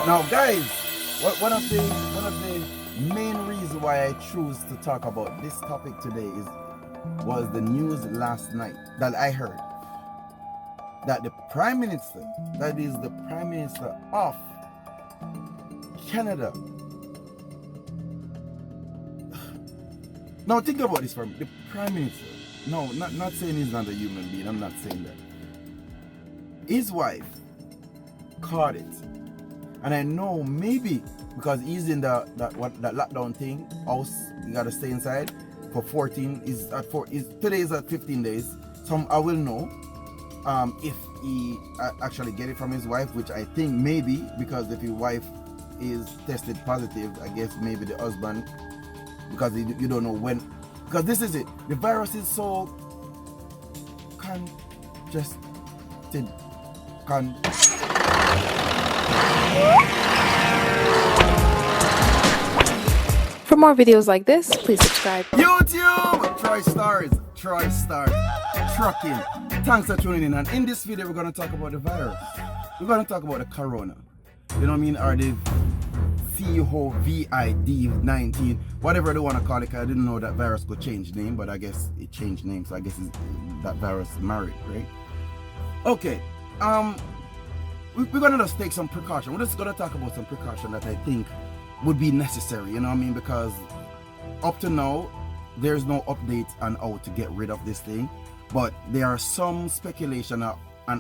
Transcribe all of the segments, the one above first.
Now, guys, one of the main reasons why I choose to talk about this topic today was the news last night that I heard that the Prime Minister, that is the Prime Minister of Canada. Now think about this for me. The Prime Minister. No, not saying he's not a human being. I'm not saying that. His wife caught it. And I know maybe because he's in that lockdown thing, house, you gotta stay inside for 14. Today is at 15 days. So I will know if he actually get it from his wife, which I think maybe, because if his wife is tested positive, I guess maybe the husband, because you don't know when, because this is it. The virus is so congested. For more videos like this, please subscribe. YouTube! Troystarz trucking. Thanks for tuning in. And in this video, we're going to talk about the virus. We're going to talk about the corona. You know what I mean? Or the COVID-19, whatever they want to call it. I didn't know that virus could change name, but I guess it changed name. So I guess that virus married, right? Okay. We're going to just take some precaution. We're just going to talk about some precaution that I think would be necessary, you know what I mean? Because up to now, there's no update on how to get rid of this thing. But there are some speculation on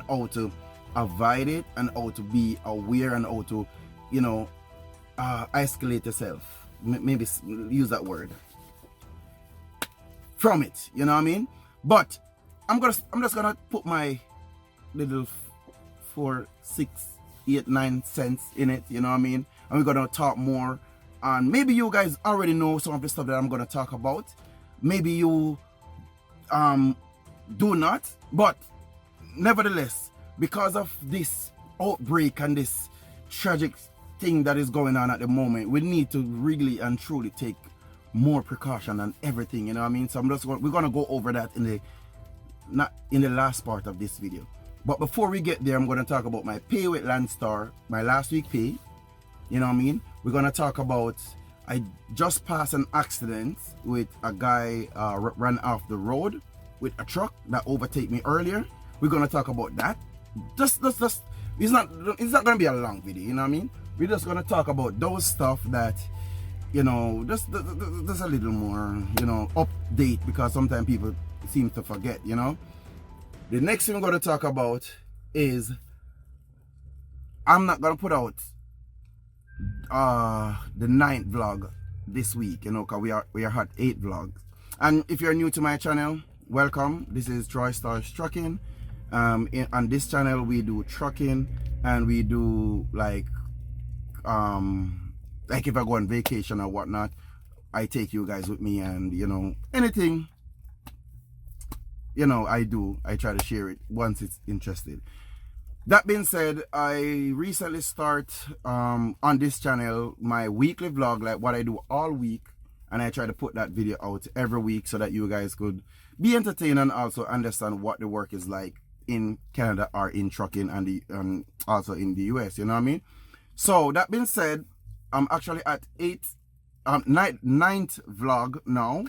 how to avoid it and how to be aware and how to, you know, isolate yourself. Maybe use that word. From it, you know what I mean? But I'm just gonna put my little 4, 6, 8, 9 cents in it, you know what I mean? And we're gonna talk more, and maybe you guys already know some of the stuff that I'm gonna talk about. Maybe you do not, but nevertheless, because of this outbreak and this tragic thing that is going on at the moment, we need to really and truly take more precaution and everything, you know what I mean? So we're gonna go over that not in the last part of this video. But before we get there, I'm gonna talk about my pay with Landstar, my last week pay. You know what I mean? We're gonna talk about, I just passed an accident with a guy ran off the road with a truck that overtake me earlier. We're gonna talk about that. Just it's not gonna be a long video, you know what I mean? We're just gonna talk about those stuff that, you know, just a little more, you know, update, because sometimes people seem to forget, you know. The next thing we're gonna talk about is, I'm not gonna put out the 9th vlog this week, you know, because we are at 8 vlogs. And if you're new to my channel, welcome. This is Troystarz trucking. On this channel we do trucking, and we do like if I go on vacation or whatnot, I take you guys with me, and you know, anything, you know, I try to share it once it's interested. That being said, I recently start on this channel my weekly vlog, like what I do all week, and I try to put that video out every week so that you guys could be entertained and also understand what the work is like in Canada or in trucking and also in the US, you know what I mean? So that being said, I'm actually at 9th vlog now,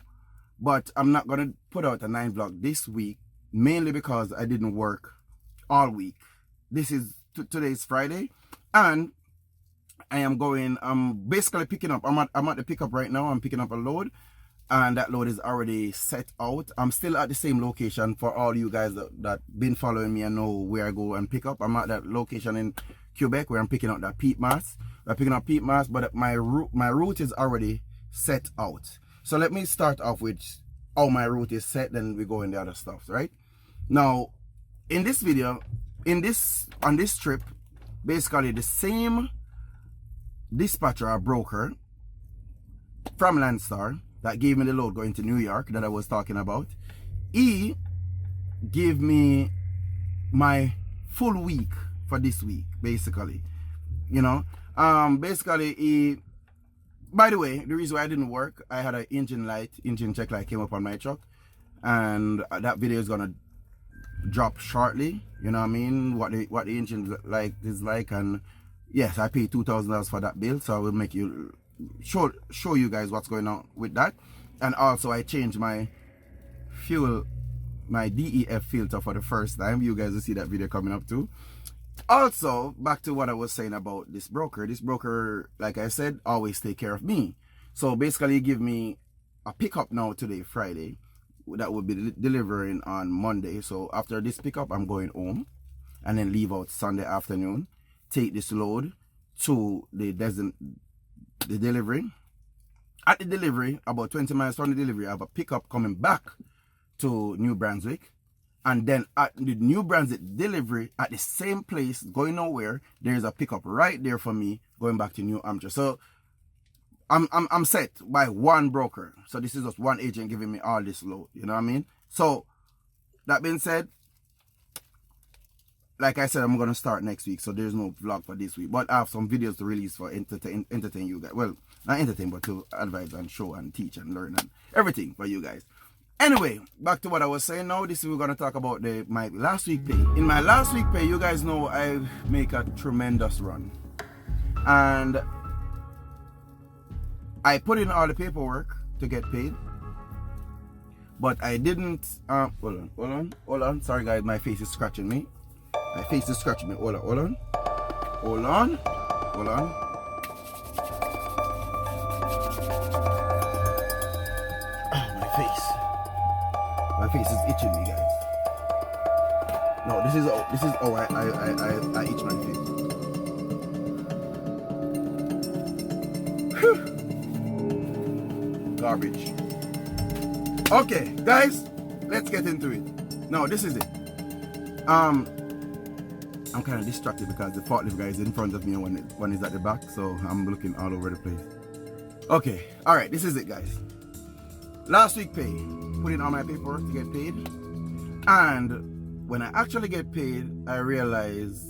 but I'm not gonna put out a 9th vlog this week, mainly because I didn't work all week. This is today's Friday, and I'm basically picking up. I'm at the pickup right now. I'm picking up a load, and that load is already set out. I'm still at the same location. For all you guys that been following me and know where I go and pick up, I'm at that location in Quebec where I'm picking up that peat mass. I'm picking up peat mass, but my route is already set out. So let me start off with how my route is set, then we go in the other stuff, right? Now, in this video, on this trip, basically the same dispatcher or broker from Landstar that gave me the load going to New York that I was talking about, he gave me my full week for this week, basically, you know. Basically, by the way, the reason why I didn't work, I had an engine check light came up on my truck, and that video is gonna drop shortly, you know what I mean, what the engine is like, and yes, I paid $2,000 for that bill, so I will make you show you guys what's going on with that. And also I changed my fuel, my DEF filter for the first time. You guys will see that video coming up too. Also, back to what I was saying about this broker. This broker, like I said, always take care of me. So basically he give me a pickup now today, Friday, that will be delivering on Monday. So after this pickup, I'm going home and then leave out Sunday afternoon, take this load to the delivery. At the delivery, about 20 miles from the delivery, I have a pickup coming back to New Brunswick. And then at the New Brunswick delivery, at the same place, going nowhere, there's a pickup right there for me going back to New Hampshire. So I'm set by one broker. So this is just one agent giving me all this load. You know what I mean? So that being said, like I said, I'm going to start next week. So there's no vlog for this week. But I have some videos to release for entertain you guys. Well, not entertain, but to advise and show and teach and learn and everything for you guys. Anyway, back to what I was saying now. This is we're going to talk about my last week pay. In my last week pay, you guys know I make a tremendous run. And I put in all the paperwork to get paid. But I didn't... hold on. Sorry guys, my face is scratching me. My face is scratching me. Hold on. My face is itching me, guys. No, this is how I itch my face. Garbage. Okay, guys, let's get into it. Now, this is it. I'm kind of distracted because the forklift guy is in front of me and one is at the back, so I'm looking all over the place. Okay, all right, this is it, guys. Last week pay, put in all my paperwork to get paid, and when I actually get paid, I realize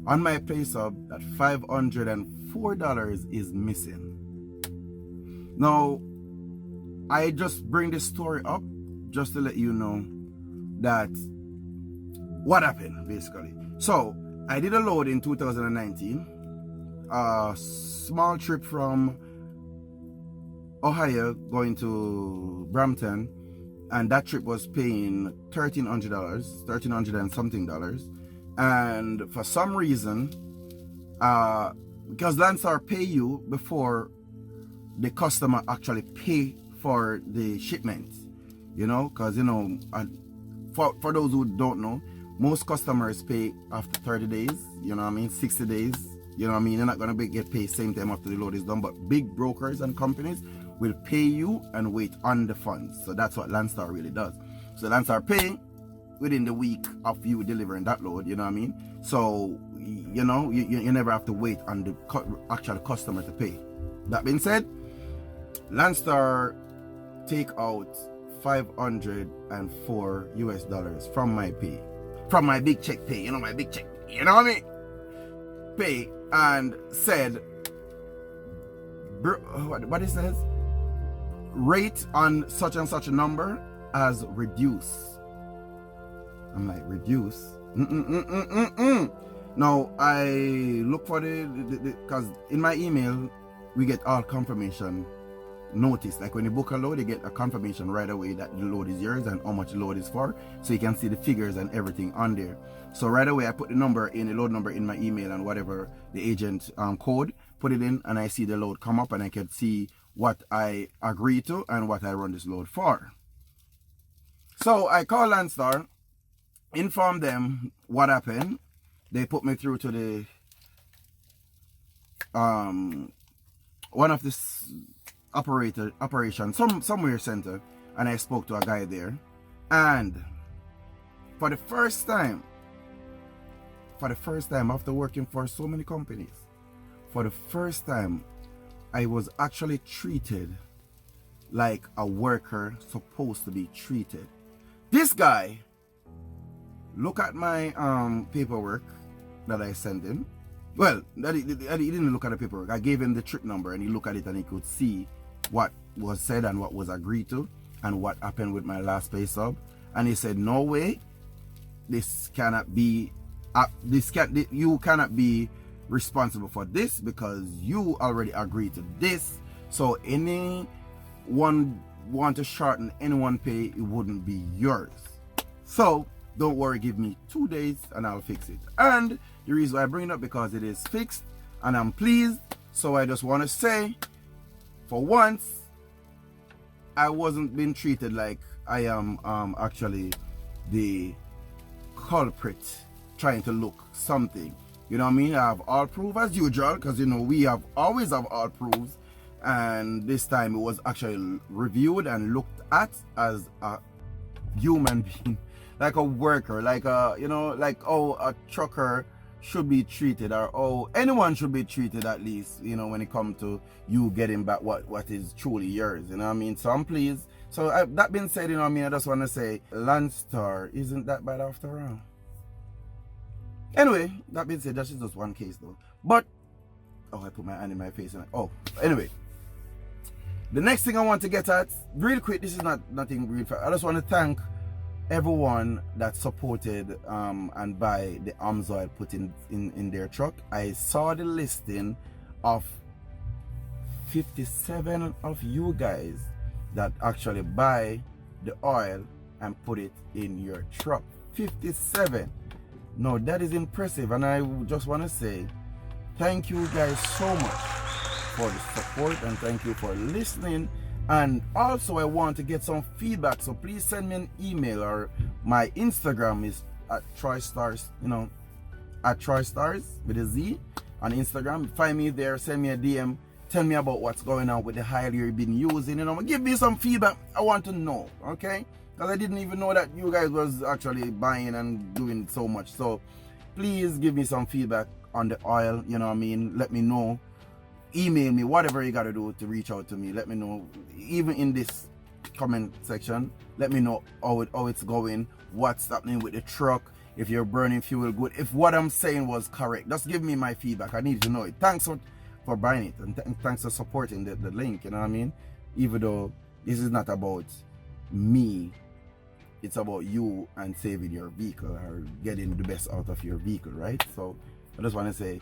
on my pay stub that $504 is missing. Now, I just bring this story up just to let you know that what happened, basically. So, I did a load in 2019, a small trip from Ohio going to Brampton, and that trip was paying $1,300 and something dollars. And for some reason, because Landstar pay you before the customer actually pay for the shipment, you know, because, you know, for those who don't know, most customers pay after 30 days, you know what I mean, 60 days, you know what I mean, they're not going to get paid same time after the load is done, but big brokers and companies will pay you and wait on the funds. So that's what Landstar really does. So Landstar pay within the week of you delivering that load, you know what I mean? So, you know, you never have to wait on the actual customer to pay. That being said, Landstar take out $504 US from my pay. From my big check pay, you know, my big check, you know what I mean? Pay, and said, what it says? Rate on such and such a number as reduce. I'm like, reduce? Now, I look for because in my email, we get all confirmation notice. Like when you book a load, you get a confirmation right away that the load is yours and how much the load is for, so you can see the figures and everything on there. So right away I put the load number in my email and whatever the agent code, put it in, and I see the load come up and I can see what I agree to and what I run this load for. So I call Landstar, inform them what happened. They put me through to the one of this operation somewhere center, and I spoke to a guy there, and for the first time after working for so many companies, for the first time I was actually treated like a worker supposed to be treated. This guy look at my paperwork that I sent him. Well, he didn't look at the paperwork. I gave him the trip number and he looked at it and he could see what was said and what was agreed to and what happened with my last pay stub. And he said, no way, this cannot be, you cannot be responsible for this because you already agreed to this. So anyone want to shorten anyone's pay, it wouldn't be yours. So don't worry, give me 2 days and I'll fix it. And the reason why I bring it up because it is fixed and I'm pleased. So I just want to say, for once, I wasn't being treated like I am actually the culprit trying to look something. You know what I mean? I have all proof as usual because you know we always have all proofs, and this time it was actually reviewed and looked at as a human being, like a worker, like a, you know, like how a trucker should be treated, or how anyone should be treated, at least, you know, when it comes to you getting back what is truly yours. You know what I mean? So I'm pleased. So that being said, you know what I mean, I just want to say Landstar isn't that bad after all. Anyway, that being said, that's just one case though. But oh, I put my hand in my face and anyway, the next thing I want to get at real quick, this is nothing real fast. I just want to thank everyone that supported and buy the arms oil put in their truck. I saw the listing of 57 of you guys that actually buy the oil and put it in your truck. 57. No, that is impressive, and I just want to say thank you guys so much for the support, and thank you for listening. And also I want to get some feedback, so please send me an email, or my Instagram is at Troystarz, you know, at Troystarz with a Z on Instagram. Find me there, send me a DM, tell me about what's going on with the hire you've been using, you know, give me some feedback. I want to know, okay? Because I didn't even know that you guys was actually buying and doing so much. So please give me some feedback on the oil, you know what I mean? Let me know. Email me, whatever you gotta do to reach out to me. Let me know, even in this comment section, let me know how it's going, what's happening with the truck, if you're burning fuel good, if what I'm saying was correct. Just give me my feedback. I need to know it. Thanks for buying it, and thanks for supporting the link, you know what I mean? Even though this is not about me, it's about you and saving your vehicle, or getting the best out of your vehicle, right? So I just want to say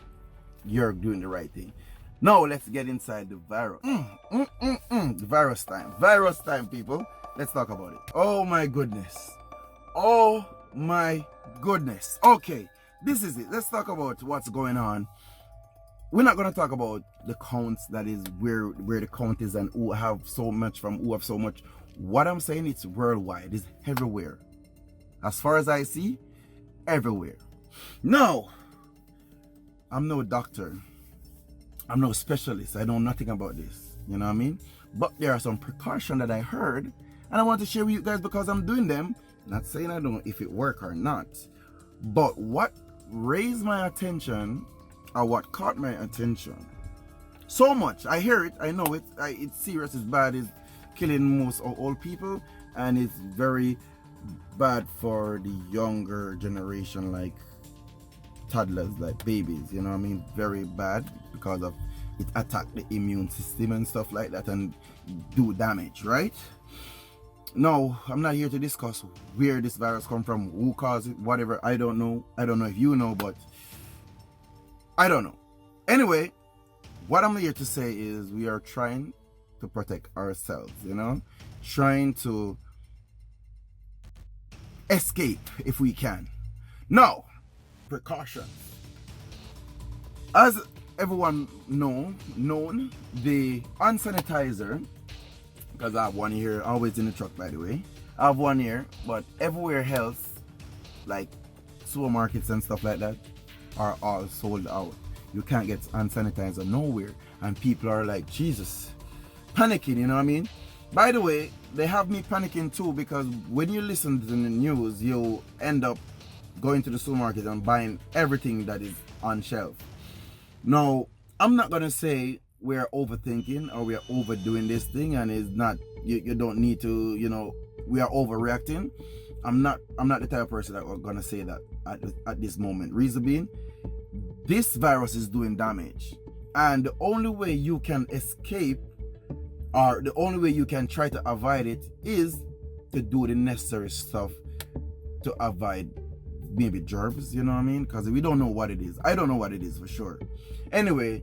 you're doing the right thing. Now let's get inside the virus. The virus time. Virus time, people. Let's talk about it. Oh my goodness. Oh my goodness. Okay, this is it. Let's talk about what's going on. We're not going to talk about the counts, that is where the count is and who have so much from who have so much. What I'm saying, it's worldwide. It's everywhere. As far as I see, everywhere. No, I'm no doctor. I'm no specialist. I know nothing about this. You know what I mean? But there are some precautions that I heard, and I want to share with you guys because I'm doing them. Not saying I don't know if it work or not. But what raised my attention, or what caught my attention so much, I hear it, I know it, it's serious, it's bad, it's killing most old people, and it's very bad for the younger generation, like toddlers, like babies, you know what I mean? Very bad because of it attack the immune system and stuff like that and do damage, right? No, I'm not here to discuss where this virus come from, who caused it, whatever. I don't know if you know, but I don't know. Anyway, what I'm here to say is we are trying to protect ourselves, you know, trying to escape if we can. Now, precautions. As everyone known, the hand sanitizer, because I have one here, always in the truck by the way. I have one here, but everywhere else, like supermarkets and stuff like that, are all sold out. You can't get hand sanitizer nowhere, and people are like, Jesus, panicking, you know what I mean? By the way, they have me panicking too, because when you listen to the news, you end up going to the supermarket and buying everything that is on shelf. Now, I'm not gonna say we're overthinking or we're overdoing this thing, and it's not, you don't need to, you know, we are overreacting. I'm not the type of person that we're gonna say that at this moment. Reason being, this virus is doing damage, and the only way you can escape, or the only way you can try to avoid it, is to do the necessary stuff to avoid maybe germs, you know what I mean? Because we don't know what it is. I don't know what it is for sure. Anyway,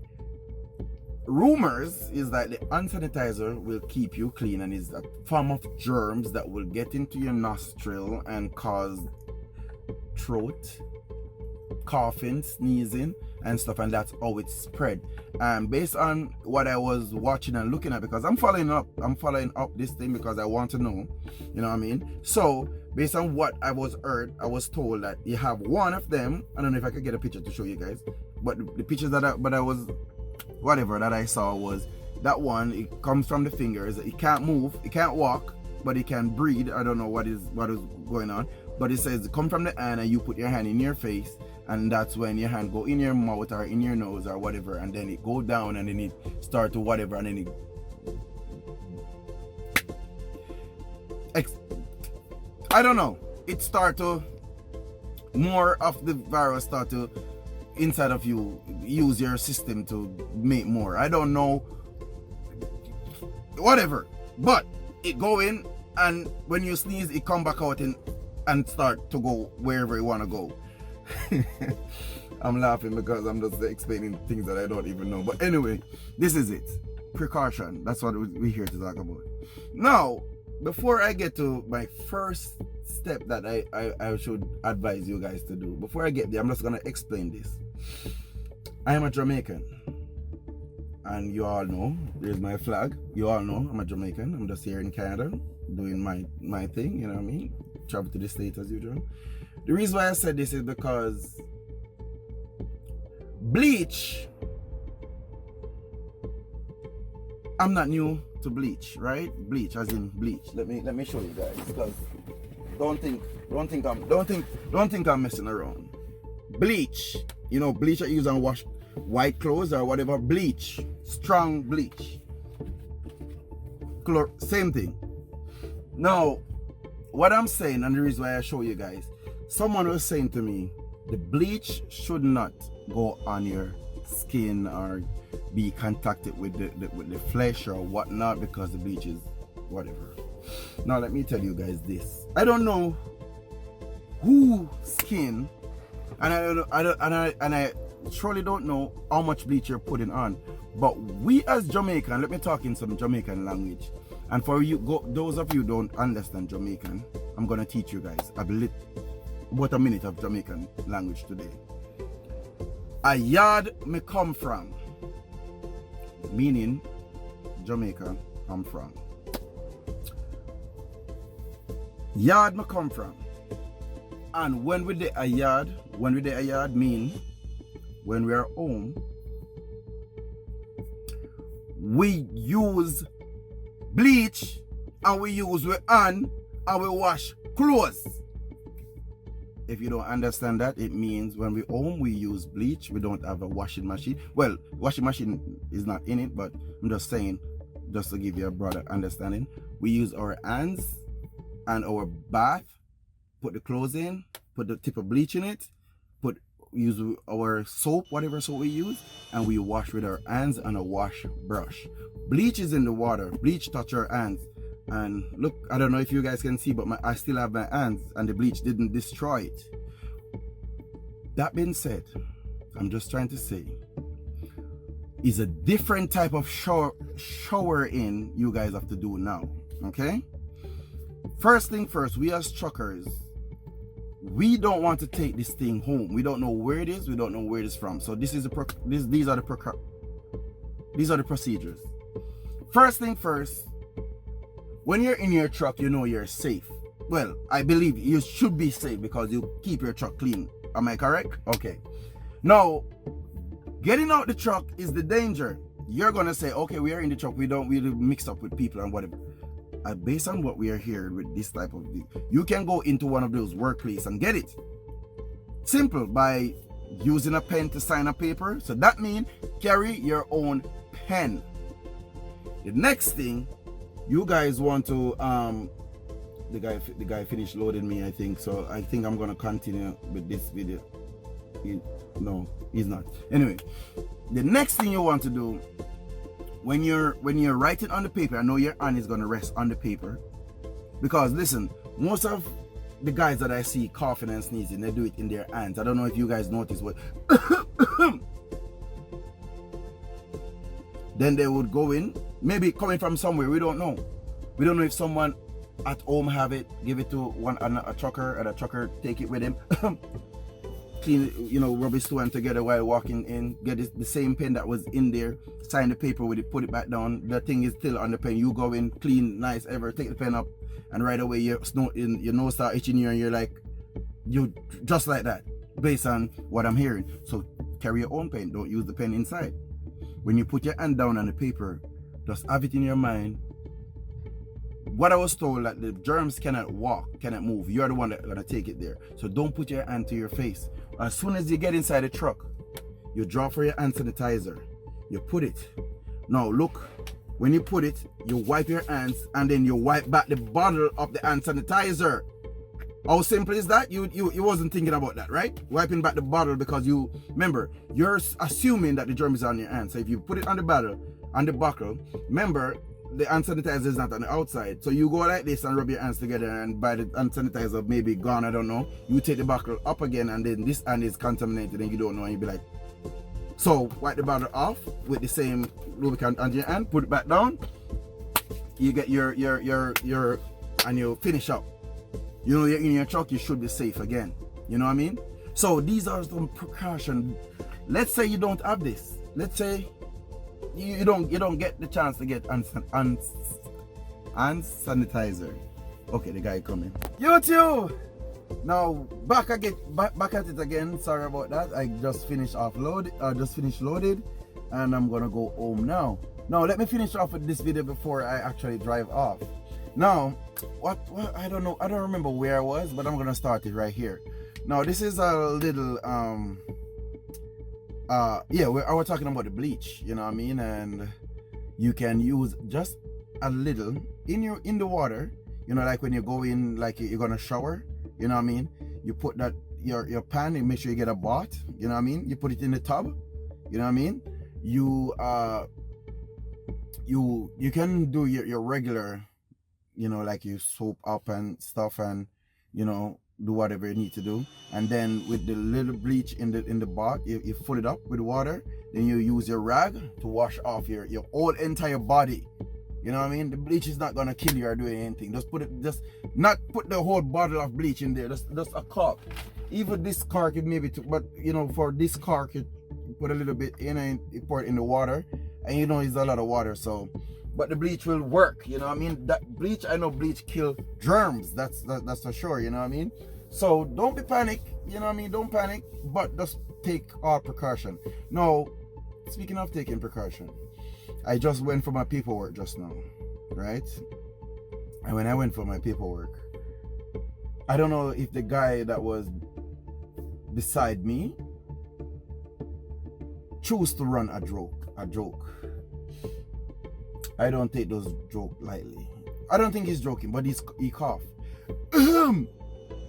rumors is that the hand sanitizer will keep you clean and is a form of germs that will get into your nostril and cause throat, coughing, sneezing and stuff, and that's how it spread. And based on what I was watching and looking at, because I'm following up this thing because I want to know, you know what I mean? So based on what I was told that you have one of them. I don't know if I could get a picture to show you guys, but the pictures that I saw was that one. It comes from the fingers. It can't move, it can't walk, but it can breathe. I don't know what is going on, but it says come from the hand and you put your hand in your face, and that's when your hand go in your mouth or in your nose or whatever, and then it go down and then it start to whatever, and then I don't know, it start to, more of the virus start to inside of you, use your system to make more. I don't know, whatever, but it go in, and when you sneeze it come back out and start to go wherever you want to go. I'm laughing because I'm just explaining things that I don't even know. But anyway, this is it. Precaution. That's what we're here to talk about. Now, before I get to my first step that I should advise you guys to do, before I get there, I'm just going to explain this. I am a Jamaican. And you all know, there's my flag. You all know I'm a Jamaican. I'm just here in Canada doing my thing, you know what I mean? Travel to the States as usual. The reason why I said this is because bleach, I'm not new to bleach, right? Bleach as in bleach. Let me show you guys, because don't think I'm messing around. Bleach, you know, bleach I use on wash white clothes or whatever. Bleach, strong bleach, same thing. Now, what I'm saying, and the reason why I show you guys, someone was saying to me, the bleach should not go on your skin or be contacted with the flesh or whatnot, because the bleach is whatever. Now let me tell you guys this. I don't know who skin, and I surely don't know how much bleach you're putting on. But we as Jamaican, let me talk in some Jamaican language. And for you, those of you who don't understand Jamaican, I'm gonna teach you guys about a minute of Jamaican language today. A yard me come from, meaning Jamaica I'm from. Yard me come from. And when we dey a yard mean when we are home, we use bleach and we use we hand and we wash clothes. If you don't understand that, it means when we home we use bleach. We don't have a washing machine. Well, washing machine is not in it, but I'm just saying, just to give you a broader understanding, we use our hands and our bath, put the clothes in, put the tip of bleach in it, use our soap, whatever soap we use, and we wash with our hands and a wash brush. Bleach is in the water. Bleach touch our hands. And look, I don't know if you guys can see, but I still have my hands and the bleach didn't destroy it. That being said, I'm just trying to say, is a different type of shower in you guys have to do now. Okay? First thing first, we as truckers, we don't want to take this thing home. We don't know where it is. We don't know where it is from. So these are the procedures. First thing first, when you're in your truck, you know you're safe. Well, I believe you should be safe because you keep your truck clean. Am I correct? Okay. Now, getting out the truck is the danger. You're gonna say, okay, we are in the truck. We don't really mix up with people and whatever. Based on what we are hearing with this type of thing, you can go into one of those workplaces and get it. Simple, by using a pen to sign a paper. So that means carry your own pen. The next thing, you guys want to the guy finished loading me, I think. So I think I'm gonna continue with this video. No, he's not. Anyway, the next thing you want to do, when you're writing on the paper, I know your hand is gonna rest on the paper, because listen, most of the guys that I see coughing and sneezing, they do it in their hands. I don't know if you guys notice what. Then they would go in, maybe coming from somewhere, we don't know. We don't know if someone at home have it, give it to a trucker, and a trucker take it with him. Clean, rub his two hands together while walking in, get the same pen that was in there, sign the paper with it, put it back down. The thing is still on the pen. You go in, clean, nice, ever, take the pen up, and right away your nose start itching you, and you're like, you just like that, based on what I'm hearing. So carry your own pen. Don't use the pen inside. When you put your hand down on the paper, just have it in your mind. What I was told, that the germs cannot walk, cannot move. You're the one that's gonna take it there. So don't put your hand to your face. As soon as you get inside the truck, you draw for your hand sanitizer. You put it. Now look, when you put it, you wipe your hands and then you wipe back the bottle of the hand sanitizer. How simple is that? You wasn't thinking about that, right? Wiping back the bottle, because remember, you're assuming that the germ is on your hand. So if you put it on the bottle, remember, the hand sanitizer is not on the outside. So you go like this and rub your hands together, and by the hand sanitizer maybe gone, I don't know, you take the bottle up again, and then this hand is contaminated and you don't know, and you be like, so wipe the bottle off with the same lubricant on your hand, put it back down, you get your and you finish up. You're in your truck, you should be safe again. You know what I mean? So these are some precautions. Let's say you don't have this. Let's say you don't get the chance to get hand sanitizer. Okay, the guy coming. You too. Now back at it again. Sorry about that. I just finished loaded, and I'm gonna go home now. Now let me finish off with this video before I actually drive off. Now, what I don't know, I don't remember where I was, but I'm gonna start it right here. Now this is a little I was talking about the bleach, you know what I mean, and you can use just a little in the water, like when you go in, like you're gonna shower, you know what I mean. You put that your pan, and make sure you get a bath, you know what I mean. You put it in the tub, you know what I mean. You can do your regular, like you soap up and stuff, and do whatever you need to do, and then with the little bleach in the bath, you fill it up with water, then you use your rag to wash off your whole entire body. You know what I mean? The bleach is not gonna kill you or do anything. Just not put the whole bottle of bleach in there, just a cork. Even this cork, it maybe but for this cork, you put a little bit in and you pour it in the water, and it's a lot of water, so but the bleach will work, you know what I mean. That bleach, I know bleach kill germs, that's for sure, you know what I mean. So don't be panic, you know what I mean, don't panic, but just take all precaution. Now, speaking of taking precaution, I just went for my paperwork just now, right? And when I went for my paperwork, I don't know if the guy that was beside me chose to run a joke. I don't take those jokes lightly. I don't think he's joking, but he coughed in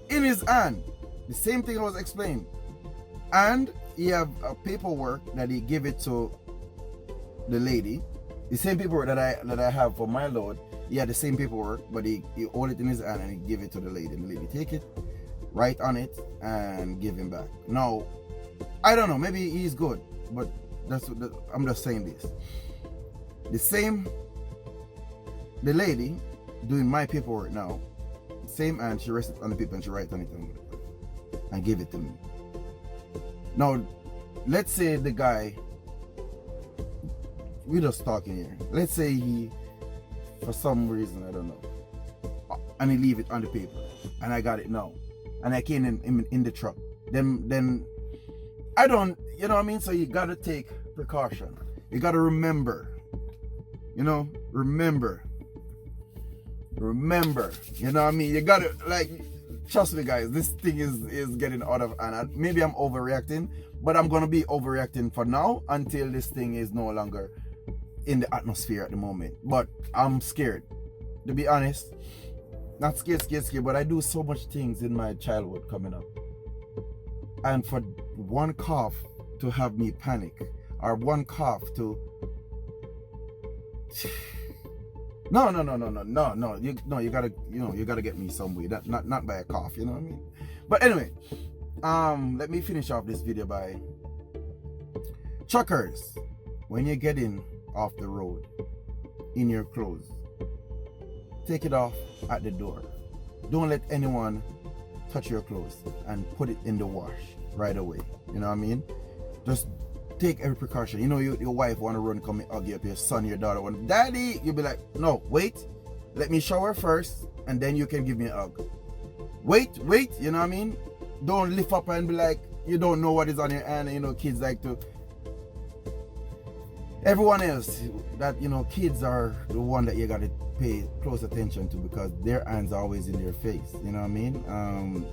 his hand. The same thing I was explaining. And he have a paperwork that he give it to the lady. The same paperwork that I have for my load. He had the same paperwork, but he hold it in his hand and he give it to the lady. And the lady take it, write on it, and give him back. Now, I don't know. Maybe he's good, but I'm just saying this. The lady doing my paperwork now, same hand, she rests it on the paper and she writes on it and give it to me. Now, let's say the guy, we're just talking here. Let's say he, for some reason, I don't know, and he leave it on the paper, and I got it now, and I came in the truck. Then I don't, you know what I mean. So you gotta take precaution. You gotta remember. Remember, you know what I mean? You gotta, trust me guys, this thing is getting out of hand. Maybe I'm overreacting, but I'm gonna be overreacting for now until this thing is no longer in the atmosphere at the moment. But I'm scared, to be honest. Not scared, but I do so much things in my childhood coming up. And for one cough to have me panic, or one cough to No. You gotta, you gotta get me some way. That not by a cough, you know what I mean? But anyway, let me finish off this video by truckers. When you're getting off the road in your clothes, take it off at the door. Don't let anyone touch your clothes and put it in the wash right away. You know what I mean? Just take every precaution. You know, your wife want to run, come and hug you up, your son, your daughter want, Daddy, you'll be like, no, wait, let me shower first and then you can give me a hug. Wait, you know what I mean? Don't lift up and be like, you don't know what is on your hand. You know, kids like to, everyone else, that, you know, kids are the one that you got to pay close attention to because their hands are always in their face. You know what I mean?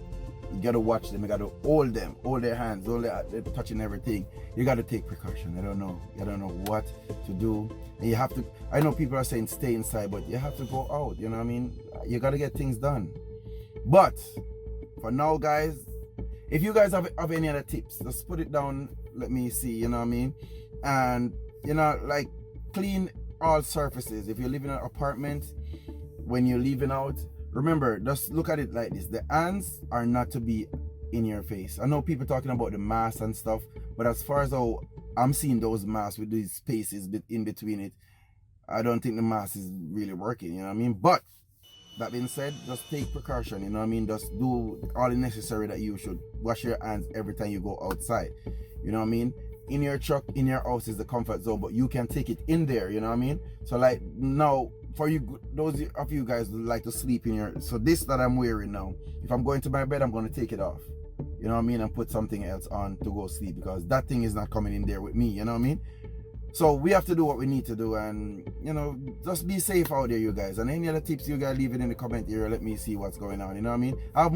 You got to watch them. You got to hold them, hold their hands, hold they're touching everything. You got to take precaution. I don't know what to do. And you have to, I know people are saying stay inside, but you have to go out. You know what I mean? You got to get things done. But for now, guys, if you guys have any other tips, just put it down. Let me see, you know what I mean? And, you know, like clean all surfaces. If you live in an apartment, when you're leaving out, remember, just look at it like this. The hands are not to be in your face. I know people talking about the mask and stuff, but as far as how I'm seeing those masks with these spaces in between it, I don't think the mask is really working, you know what I mean? But that being said, just take precaution, you know what I mean? Just do all the necessary that you should. Wash your hands every time you go outside, you know what I mean? In your truck, in your house is the comfort zone, but you can take it in there, you know what I mean? So like now, for you, those of you guys who like to sleep in your, so this that I'm wearing now, if I'm going to my bed, I'm going to take it off, you know what I mean, and put something else on to go sleep because that thing is not coming in there with me, you know what I mean? So we have to do what we need to do, and you know, just be safe out there, you guys. And any other tips you guys, leave it in the comment area. Let me see what's going on. You know what I mean? I have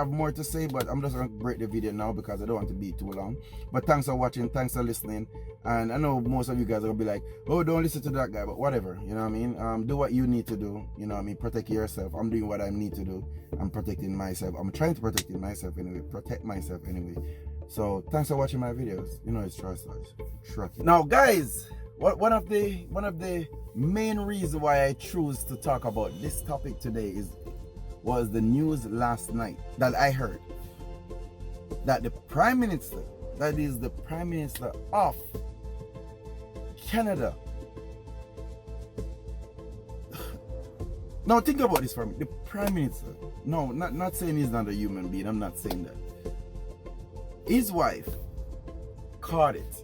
more to say, but I'm just gonna break the video now because I don't want to be too long. But thanks for watching, thanks for listening. And I know most of you guys are gonna be like, oh, don't listen to that guy, but whatever. You know what I mean? Do what you need to do. You know what I mean? Protect yourself. I'm doing what I need to do. I'm protecting myself. I'm trying to protect myself anyway. Protect myself anyway. So thanks for watching my videos. You know it's Troystarz. Now guys, one of the main reasons why I choose to talk about this topic today was the news last night that I heard that the Prime Minister, that is the Prime Minister of Canada. Now think about this for me. The Prime Minister, no, not saying he's not a human being, I'm not saying that. His wife caught it,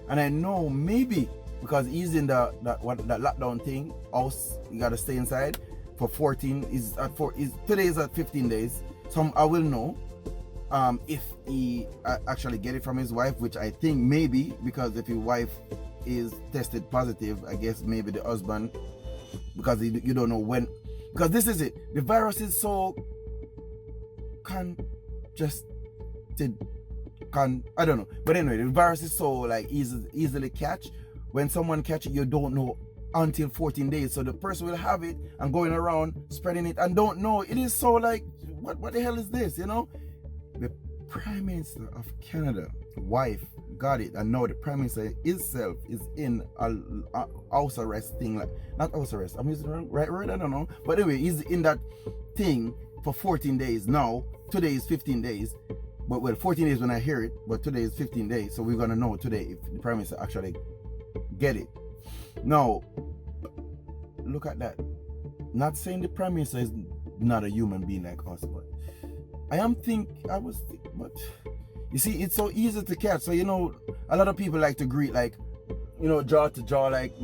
and I know maybe because he's in that lockdown thing, house, you gotta stay inside for 14. Today is at 15 days. So I will know if he actually get it from his wife, which I think maybe, because if his wife is tested positive, I guess maybe the husband, because you don't know when, because this is it. The virus is so I don't know, but anyway, the virus is so like easily catch. When someone catch it, you don't know until 14 days. So the person will have it and going around spreading it and don't know. It is so like, what the hell is this, you know? The Prime Minister of Canada wife got it, and now the Prime Minister himself is in a house arrest thing, like not house arrest, I'm using the right word, I don't know, but anyway, he's in that thing for 14 days now. Today is 15 days. But well, 14 days when I hear it, but today is 15 days, so we're gonna know today if the Prime Minister actually get it. Now, look at that. Not saying the Prime Minister is not a human being like us, but but you see, it's so easy to catch. So you know, a lot of people like to greet like, you know, jaw to jaw, like,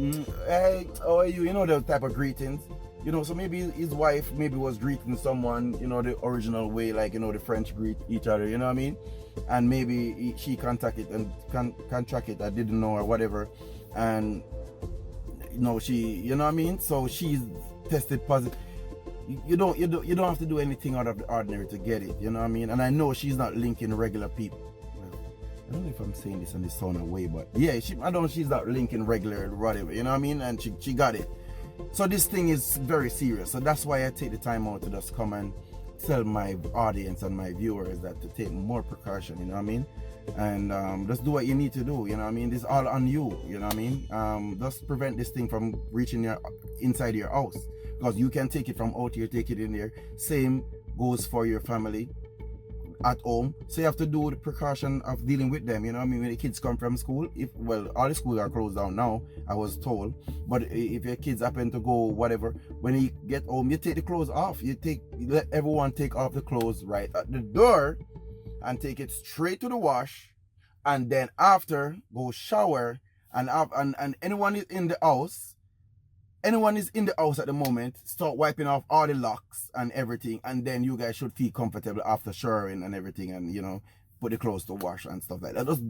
hey, how are you? You know, those type of greetings. You know, so maybe his wife maybe was greeting someone, you know, the original way, like, you know, the French greet each other, you know what I mean? And maybe she contacted and contract I didn't know, or whatever. And, you know, you know what I mean? So she's tested positive. You don't have to do anything out of the ordinary to get it, you know what I mean? And I know she's not linking regular people. I don't know if I'm saying this in this tone of way, but yeah, I don't know, she's not linking regular or whatever, you know what I mean? And she got it. So this thing is very serious. So that's why I take the time out to just come and tell my audience and my viewers that to take more precaution, you know what I mean? And just do what you need to do, you know what I mean? This is all on you, you know what I mean? Just prevent this thing from reaching your inside your house, because you can take it from out here, take it in there. Same goes for your family at home. So you have to do the precaution of dealing with them, you know what I mean? When the kids come from school, well, all the schools are closed down now, I was told, but if your kids happen to go whatever, when you get home, you take the clothes off. You let everyone take off the clothes right at the door and take it straight to the wash, and then after go shower, and anyone is in the house at the moment, start wiping off all the locks and everything, and then you guys should feel comfortable after showering and everything, and you know, put the clothes to wash and stuff like that. Just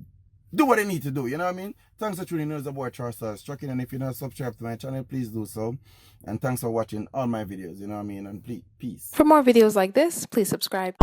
do what they need to do, you know what I mean? Thanks for tuning in. It's the boy Troystarz trucking, and if you're not subscribed to my channel, please do so. And thanks for watching all my videos, you know what I mean? And please, peace. For more videos like this, please subscribe.